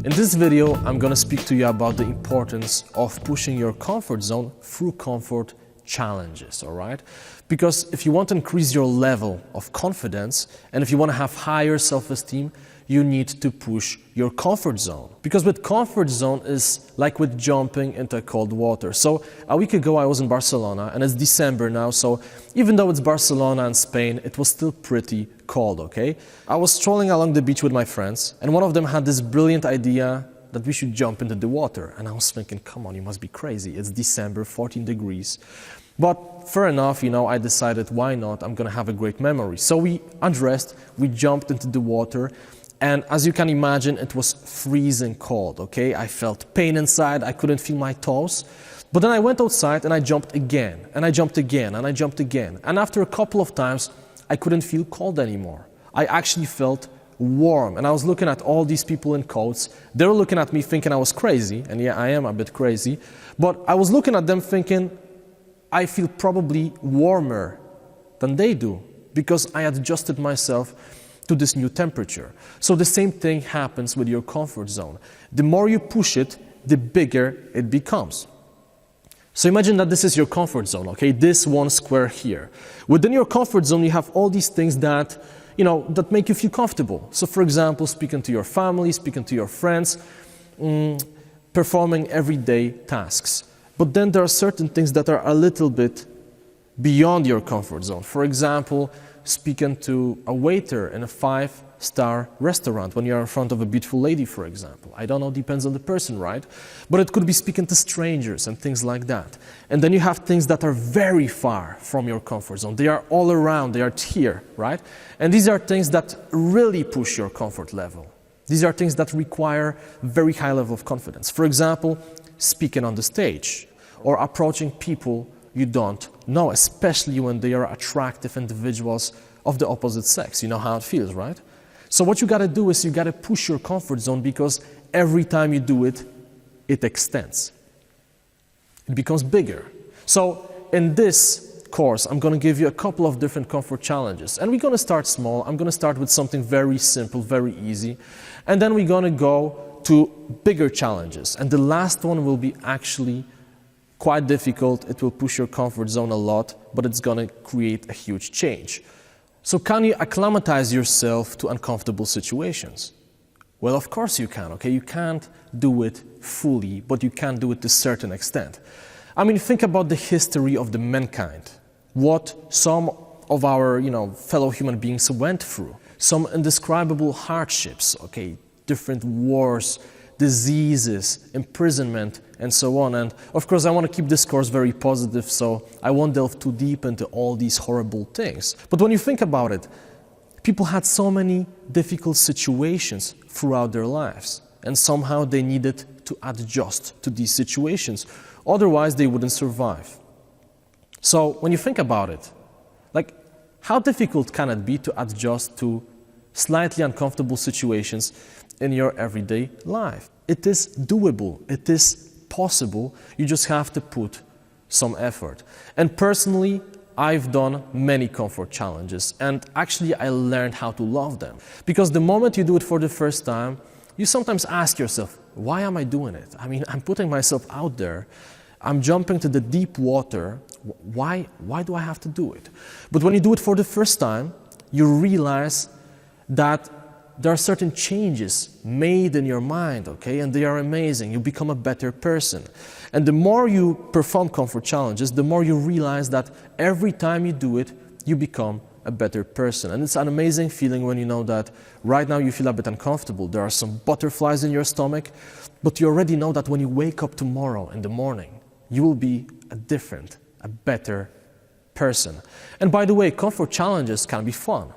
In this video, I'm going to speak to you about the importance of pushing your comfort zone through comfort challenges, all right? Because if you want to increase your level of confidence and if you want to have higher self-esteem, you need to push your comfort zone. Because with comfort zone is like with jumping into cold water. So a week ago I was in Barcelona and it's December now, so even though it's Barcelona and Spain, it was still pretty cold, okay? I was strolling along the beach with my friends and one of them had this brilliant idea that we should jump into the water. And I was thinking, come on, you must be crazy. It's December, 14 degrees. But fair enough, I decided, why not? I'm gonna have a great memory. So we undressed, we jumped into the water, and as you can imagine, it was freezing cold, okay? I felt pain inside, I couldn't feel my toes. But then I went outside and I jumped again, and I jumped again, and I jumped again. And after a couple of times, I couldn't feel cold anymore. I actually felt warm, and I was looking at all these people in coats. They were looking at me thinking I was crazy, and yeah, I am a bit crazy. But I was looking at them thinking, I feel probably warmer than they do because I adjusted myself to this new temperature. So the same thing happens with your comfort zone. The more you push it, the bigger it becomes. So imagine that this is your comfort zone, okay? This one square here. Within your comfort zone, you have all these things that, that make you feel comfortable. So for example, speaking to your family, speaking to your friends, performing everyday tasks. But then there are certain things that are a little bit beyond your comfort zone. For example, speaking to a waiter in a 5-star restaurant when you're in front of a beautiful lady, for example. I don't know, depends on the person, right? But it could be speaking to strangers and things like that. And then you have things that are very far from your comfort zone. They are all around, they are here, right? And these are things that really push your comfort level. These are things that require very high level of confidence. For example, speaking on the stage or approaching people you don't know, especially when they are attractive individuals of the opposite sex. You know how it feels, right? So what you gotta do is you gotta push your comfort zone because every time you do it, it extends. It becomes bigger. So in this course, I'm gonna give you a couple of different comfort challenges. And we're gonna start small. I'm gonna start with something very simple, very easy. And then we're gonna go to bigger challenges. And the last one will be actually quite difficult. It will push your comfort zone a lot, but it's going to create a huge change. So can you acclimatize yourself to uncomfortable situations? Well, of course you can, okay? You can't do it fully, but you can do it to a certain extent. I mean, think about the history of the mankind. What some of our, fellow human beings went through. Some indescribable hardships, okay? Different wars, diseases, imprisonment, and so on. And of course, I want to keep this course very positive, so I won't delve too deep into all these horrible things. But when you think about it, people had so many difficult situations throughout their lives, and somehow they needed to adjust to these situations. Otherwise, they wouldn't survive. So when you think about it, how difficult can it be to adjust to slightly uncomfortable situations in your everyday life? It is doable, it is possible, you just have to put some effort. And personally, I've done many comfort challenges, and actually I learned how to love them. Because the moment you do it for the first time, you sometimes ask yourself, why am I doing it? I mean, I'm putting myself out there, I'm jumping to the deep water, why do I have to do it? But when you do it for the first time, you realize that there are certain changes made in your mind, okay? And they are amazing. You become a better person. And the more you perform comfort challenges, the more you realize that every time you do it, you become a better person. And it's an amazing feeling when you know that right now you feel a bit uncomfortable. There are some butterflies in your stomach, but you already know that when you wake up tomorrow in the morning, you will be a better person. And by the way, comfort challenges can be fun.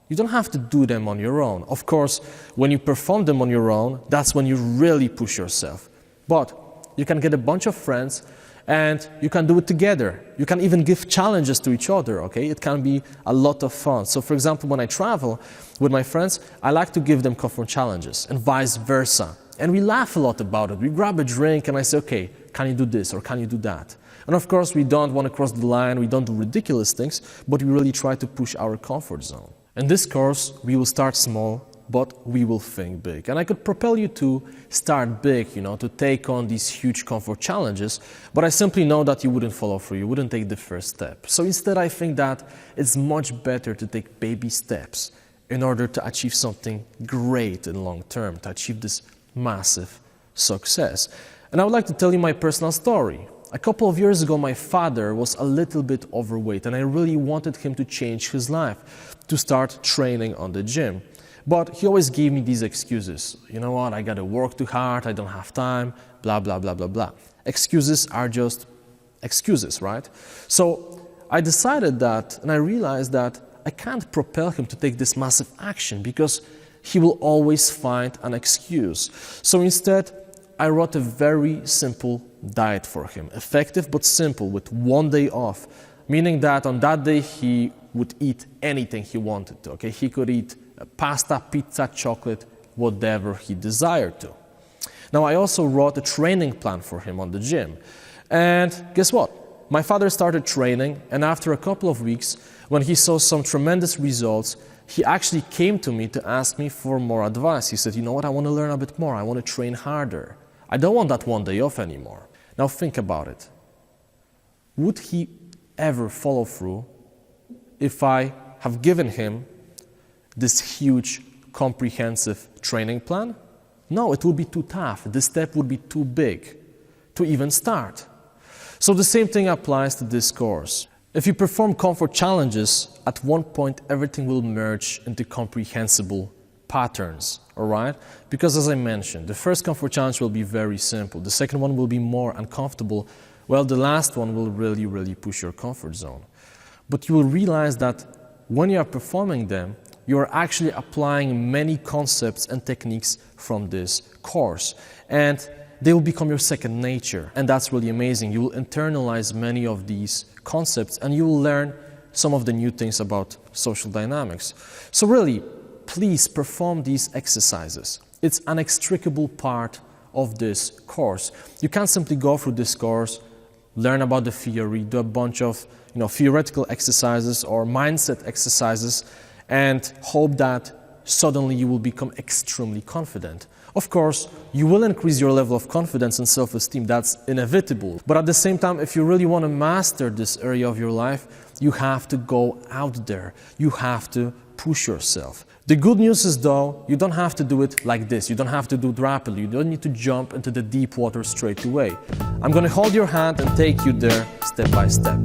You don't have to do them on your own. Of course, when you perform them on your own, that's when you really push yourself. But you can get a bunch of friends and you can do it together. You can even give challenges to each other, okay? It can be a lot of fun. So for example, when I travel with my friends, I like to give them comfort challenges and vice versa. And we laugh a lot about it. We grab a drink and I say, okay, can you do this or can you do that? And of course, we don't want to cross the line, we don't do ridiculous things, but we really try to push our comfort zone. In this course, we will start small, but we will think big. And I could propel you to start big, to take on these huge comfort challenges, but I simply know that you wouldn't follow through, you wouldn't take the first step. So instead, I think that it's much better to take baby steps in order to achieve something great in long term, to achieve this massive success. And I would like to tell you my personal story. A couple of years ago, my father was a little bit overweight, and I really wanted him to change his life, to start training on the gym. But he always gave me these excuses. You know what, I gotta work too hard, I don't have time, blah, blah, blah, blah, blah. Excuses are just excuses, right? So I decided that, and I realized that I can't propel him to take this massive action because he will always find an excuse. So instead, I wrote a very simple diet for him, effective but simple, with 1 day off, meaning that on that day he would eat anything he wanted to. Okay, he could eat pasta, pizza, chocolate, whatever he desired to. Now, I also wrote a training plan for him on the gym. And guess what? My father started training, and after a couple of weeks, when he saw some tremendous results, he actually came to me to ask me for more advice. He said, you know what, I want to learn a bit more. I want to train harder. I don't want that 1 day off anymore. Now think about it. Would he ever follow through if I have given him this huge, comprehensive training plan? No, it would be too tough. The step would be too big to even start. So the same thing applies to this course. If you perform comfort challenges, at one point everything will merge into comprehensible patterns, all right? Because as I mentioned, the first comfort challenge will be very simple. The second one will be more uncomfortable. Well, the last one will really, really push your comfort zone. But you will realize that when you are performing them, you are actually applying many concepts and techniques from this course. And they will become your second nature. And that's really amazing. You will internalize many of these concepts and you will learn some of the new things about social dynamics. So really, please perform these exercises. It's an inextricable part of this course. You can't simply go through this course, learn about the theory, do a bunch of theoretical exercises or mindset exercises, and hope that suddenly you will become extremely confident. Of course, you will increase your level of confidence and self-esteem, that's inevitable. But at the same time, if you really want to master this area of your life, you have to go out there. You have to push yourself. The good news is though, you don't have to do it like this. You don't have to do it rapidly. You don't need to jump into the deep water straight away. I'm going to hold your hand and take you there step by step.